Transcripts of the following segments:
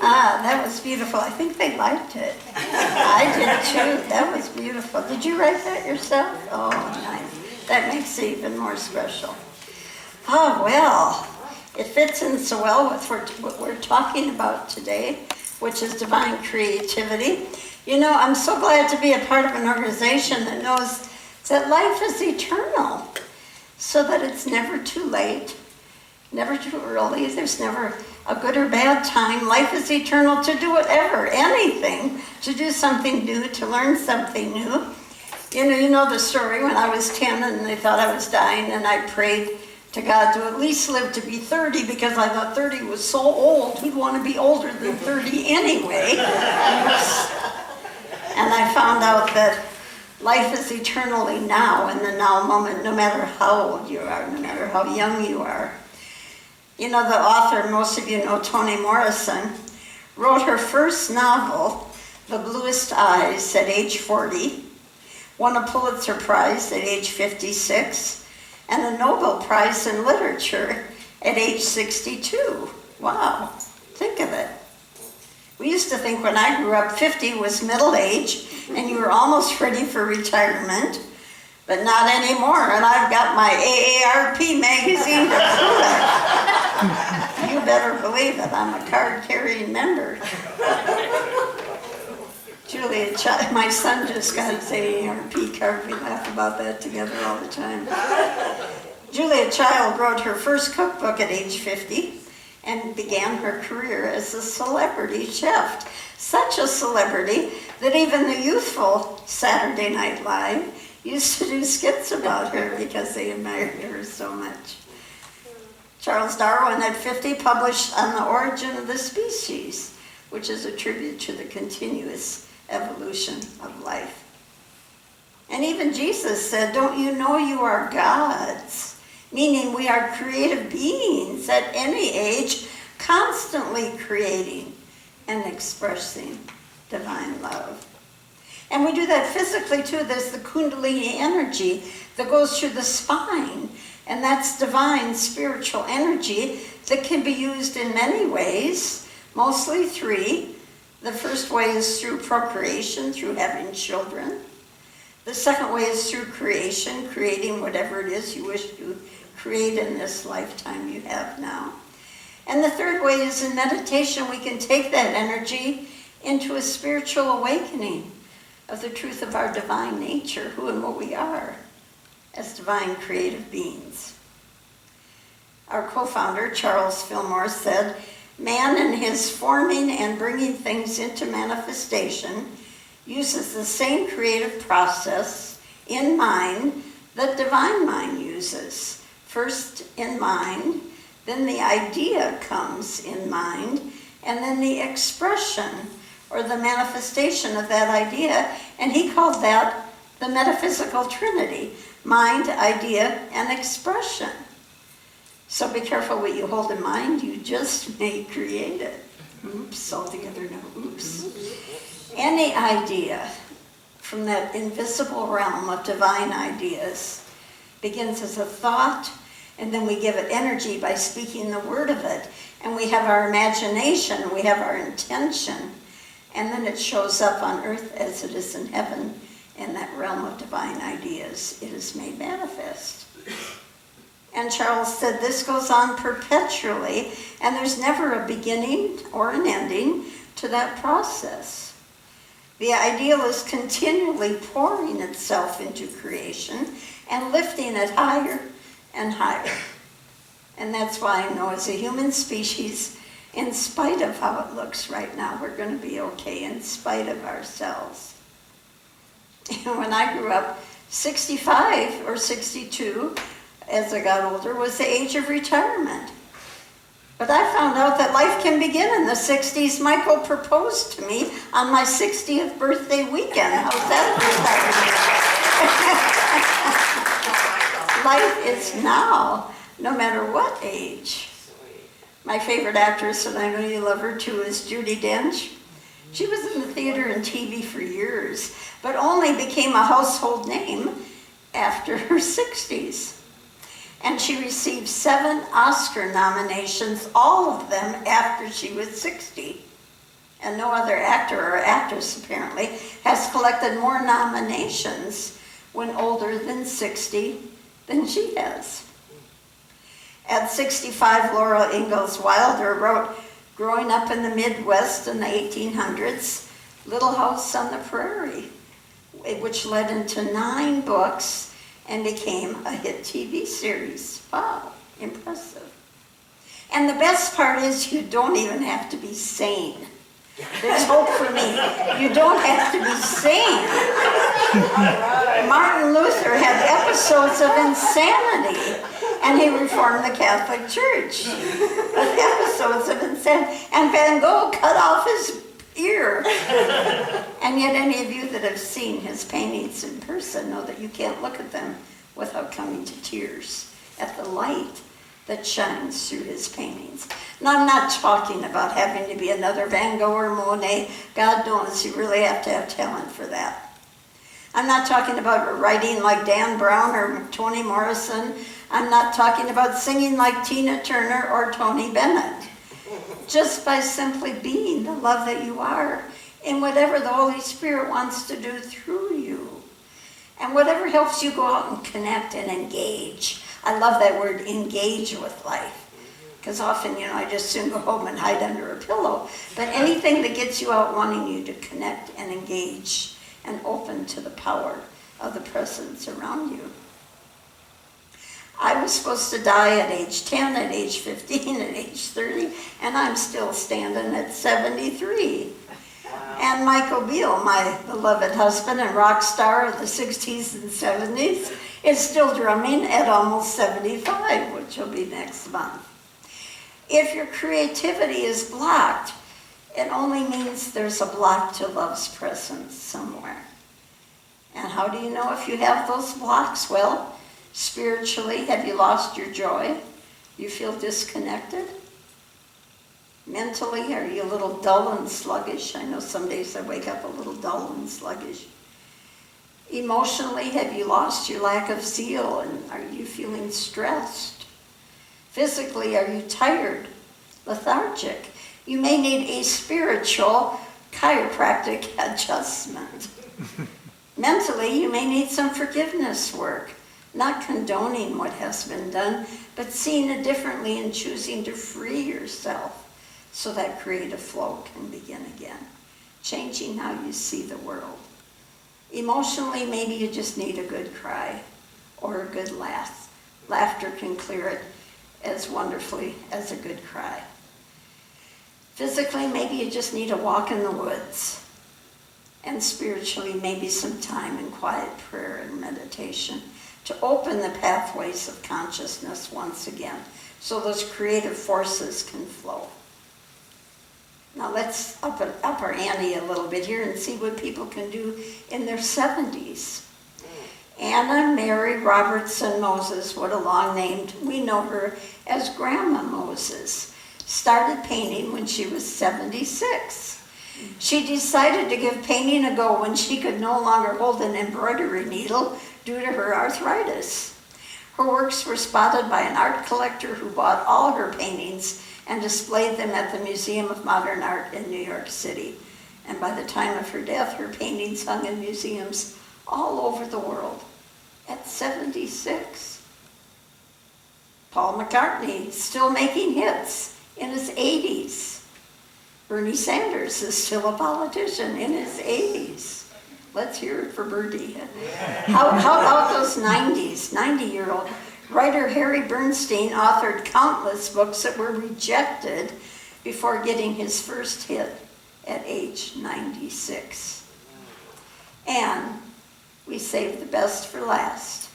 Ah, that was beautiful. I think they liked it. I did too. That was beautiful. Did you write that yourself? Oh, nice. That makes it even more special. Oh, well, it fits in so well with what we're talking about today, which is divine creativity. You know, I'm so glad to be a part of an organization that knows that life is eternal, so that it's never too late, never too early. There's never a good or bad time. Life is eternal to do whatever, anything, to do something new, to learn something new. You know the story when I was 10 and they thought I was dying, and I prayed to God to at least live to be 30 because I thought 30 was so old. Who'd want to be older than 30 anyway? And I found out that life is eternally now, in the now moment, no matter how old you are, no matter how young you are. You know, the author, most of you know, Toni Morrison, wrote her first novel, The Bluest Eyes, at age 40, won a Pulitzer Prize at age 56, and a Nobel Prize in Literature at age 62. Wow, think of it. We used to think when I grew up 50 was middle age and you were almost ready for retirement, but not anymore, and I've got my AARP magazine to prove it. You better believe it, I'm a card-carrying member. Julia Child, my son just got his AARP card. We laugh about that together all the time. Julia Child wrote her first cookbook at age 50 and began her career as a celebrity chef. Such a celebrity that even the youthful Saturday Night Live used to do skits about her because they admired her so much. Charles Darwin at 50 published On the Origin of the Species, which is a tribute to the continuous evolution of life. And even Jesus said, "Don't you know you are gods?" Meaning we are creative beings at any age, constantly creating and expressing divine love. And we do that physically too. There's the Kundalini energy that goes through the spine, and that's divine spiritual energy that can be used in many ways, mostly three. The first way is through procreation, through having children. The second way is through creation, creating whatever it is you wish to create in this lifetime you have now. And the third way is in meditation. We can take that energy into a spiritual awakening of the truth of our divine nature, who and what we are as divine creative beings. Our co-founder, Charles Fillmore, said, "Man in his forming and bringing things into manifestation uses the same creative process in mind that divine mind uses. First in mind, then the idea comes in mind, and then the expression or the manifestation of that idea." And he called that the metaphysical trinity: mind, idea, and expression. So be careful what you hold in mind. You just may create it. Oops, all together no oops. Any idea from that invisible realm of divine ideas begins as a thought, and then we give it energy by speaking the word of it. And we have our imagination, we have our intention, and then it shows up on earth as it is in heaven. In that realm of divine ideas, it is made manifest. And Charles said this goes on perpetually, and there's never a beginning or an ending to that process. The ideal is continually pouring itself into creation and lifting it higher and higher. And that's why I know as a human species, in spite of how it looks right now, we're going to be okay in spite of ourselves. When I grew up, 65 or 62, as I got older, was the age of retirement. But I found out that life can begin in the 60s. Michael proposed to me on my 60th birthday weekend. How's that for Life is now, no matter what age. My favorite actress, and I know you love her too, is Judi Dench. She was in the theater and TV for years, but only became a household name after her 60s. And she received 7 Oscar nominations, all of them after she was 60. and no other actor or actress apparently has collected more nominations when older than 60 than she has. At 65, Laura Ingalls Wilder wrote, growing up in the Midwest in the 1800s, Little House on the Prairie, which led into 9 books and became a hit TV series. Wow, impressive. And the best part is you don't even have to be sane. There's hope for me. You don't have to be sane. Martin Luther had episodes of insanity, and he reformed the Catholic Church with episodes of insanity. And Van Gogh cut off his ear. And yet any of you that have seen his paintings in person know that you can't look at them without coming to tears at the light that shines through his paintings. Now, I'm not talking about having to be another Van Gogh or Monet. God knows you really have to have talent for that. I'm not talking about writing like Dan Brown or Toni Morrison. I'm not talking about singing like Tina Turner or Tony Bennett. Just by simply being the love that you are in whatever the Holy Spirit wants to do through you. And whatever helps you go out and connect and engage. I love that word, engage with life. Because often, I just soon go home and hide under a pillow. But anything that gets you out wanting you to connect and engage and open to the power of the presence around you. I was supposed to die at age 10, at age 15, at age 30, and I'm still standing at 73. And Michael Beale, my beloved husband and rock star of the 60s and 70s, is still drumming at almost 75, which will be next month. If your creativity is blocked, it only means there's a block to love's presence somewhere. And how do you know if you have those blocks? Well, spiritually, have you lost your joy? You feel disconnected? Mentally, are you a little dull and sluggish? I know some days I wake up a little dull and sluggish. Emotionally, have you lost your lack of zeal and are you feeling stressed? Physically, are you tired, lethargic? You may need a spiritual chiropractic adjustment. Mentally, you may need some forgiveness work, not condoning what has been done, but seeing it differently and choosing to free yourself so that creative flow can begin again, changing how you see the world. Emotionally, maybe you just need a good cry or a good laugh. Laughter can clear it as wonderfully as a good cry. Physically, maybe you just need a walk in the woods. And spiritually, maybe some time in quiet prayer and meditation to open the pathways of consciousness once again so those creative forces can flow. Now let's up our ante a little bit here and see what people can do in their 70s. Anna Mary Robertson Moses, what a long name. We know her as Grandma Moses. Started painting when she was 76. She decided to give painting a go when she could no longer hold an embroidery needle due to her arthritis. Her works were spotted by an art collector who bought all her paintings and displayed them at the Museum of Modern Art in New York City. And by the time of her death, her paintings hung in museums all over the world at 76. Paul McCartney, still making hits in his 80s. Bernie Sanders is still a politician in his 80s. Let's hear it for Bernie. How about those 90-year-old? Writer Harry Bernstein authored countless books that were rejected before getting his first hit at age 96. And we saved the best for last.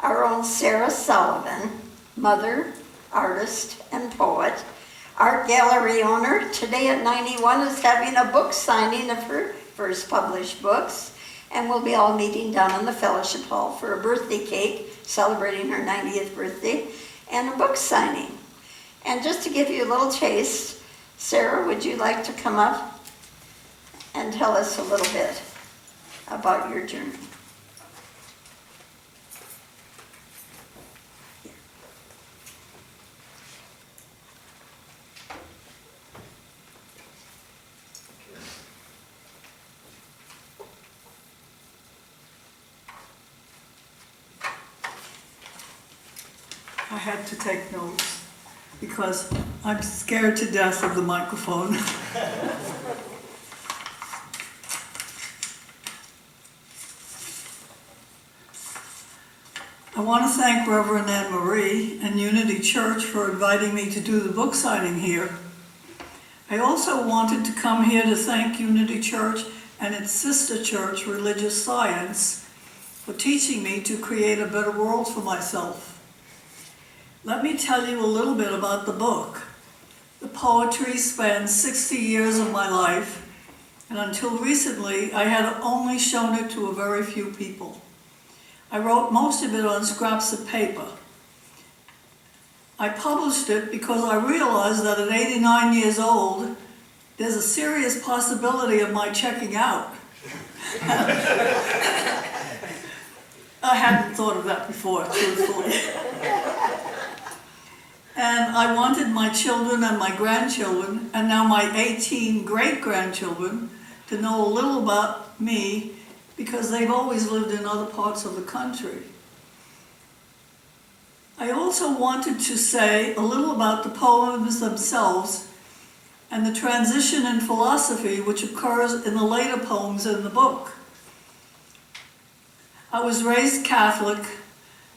Our own Sarah Sullivan, mother, artist, and poet, art gallery owner, today at 91 is having a book signing of her first published books, and we'll be all meeting down in the fellowship hall for a birthday cake celebrating her 90th birthday and a book signing. And just to give you a little taste, Sarah, would you like to come up and tell us a little bit about your journey? had to take notes because I'm scared to death of the microphone. I want to thank Rev Ann Marie and Unity Church for inviting me to do the book signing here. I also wanted to come here to thank Unity Church and its sister church, Religious Science, for teaching me to create a better world for myself. Let me tell you a little bit about the book. The poetry spans 60 years of my life, and until recently, I had only shown it to a very few people. I wrote most of it on scraps of paper. I published it because I realized that at 89 years old, there's a serious possibility of my checking out. I hadn't thought of that before, truthfully. And I wanted my children and my grandchildren, and now my 18 great-grandchildren, to know a little about me because they've always lived in other parts of the country. I also wanted to say a little about the poems themselves and the transition in philosophy which occurs in the later poems in the book. I was raised Catholic,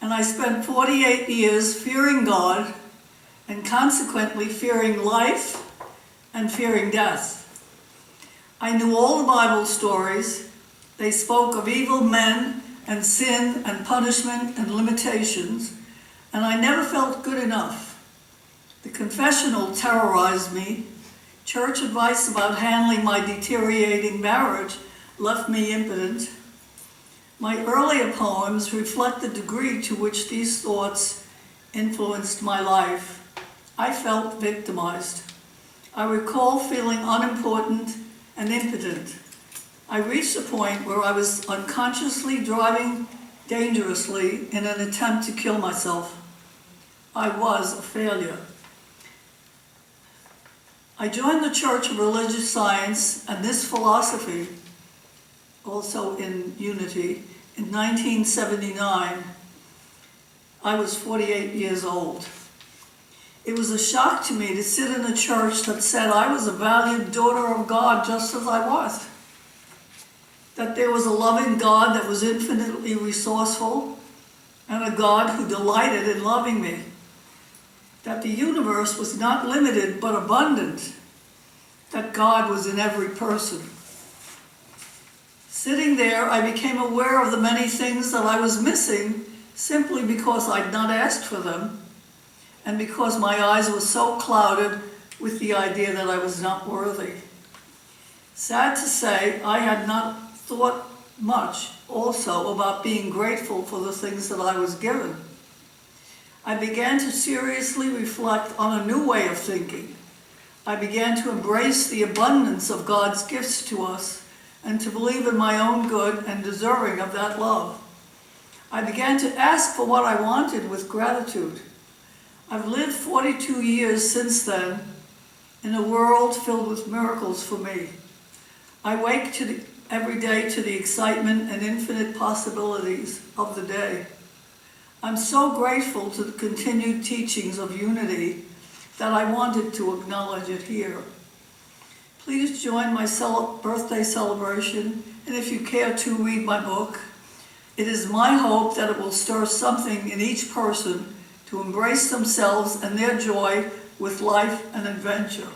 and I spent 48 years fearing God and consequently fearing life and fearing death. I knew all the Bible stories. They spoke of evil men and sin and punishment and limitations, and I never felt good enough. The confessional terrorized me. Church advice about handling my deteriorating marriage left me impotent. My earlier poems reflect the degree to which these thoughts influenced my life. I felt victimized. I recall feeling unimportant and impotent. I reached a point where I was unconsciously driving dangerously in an attempt to kill myself. I was a failure. I joined the Church of Religious Science and this philosophy, also in Unity, in 1979. I was 48 years old. It was a shock to me to sit in a church that said I was a valued daughter of God just as I was. That there was a loving God that was infinitely resourceful and a God who delighted in loving me. That the universe was not limited but abundant. That God was in every person. Sitting there, I became aware of the many things that I was missing simply because I'd not asked for them and because my eyes were so clouded with the idea that I was not worthy. Sad to say, I had not thought much also about being grateful for the things that I was given. I began to seriously reflect on a new way of thinking. I began to embrace the abundance of God's gifts to us and to believe in my own good and deserving of that love. I began to ask for what I wanted with gratitude. I've lived 42 years since then in a world filled with miracles for me. I wake every day to the excitement and infinite possibilities of the day. I'm so grateful to the continued teachings of Unity that I wanted to acknowledge it here. Please join my birthday celebration, and if you care to read my book. It is my hope that it will stir something in each person to embrace themselves and their joy with life and adventure.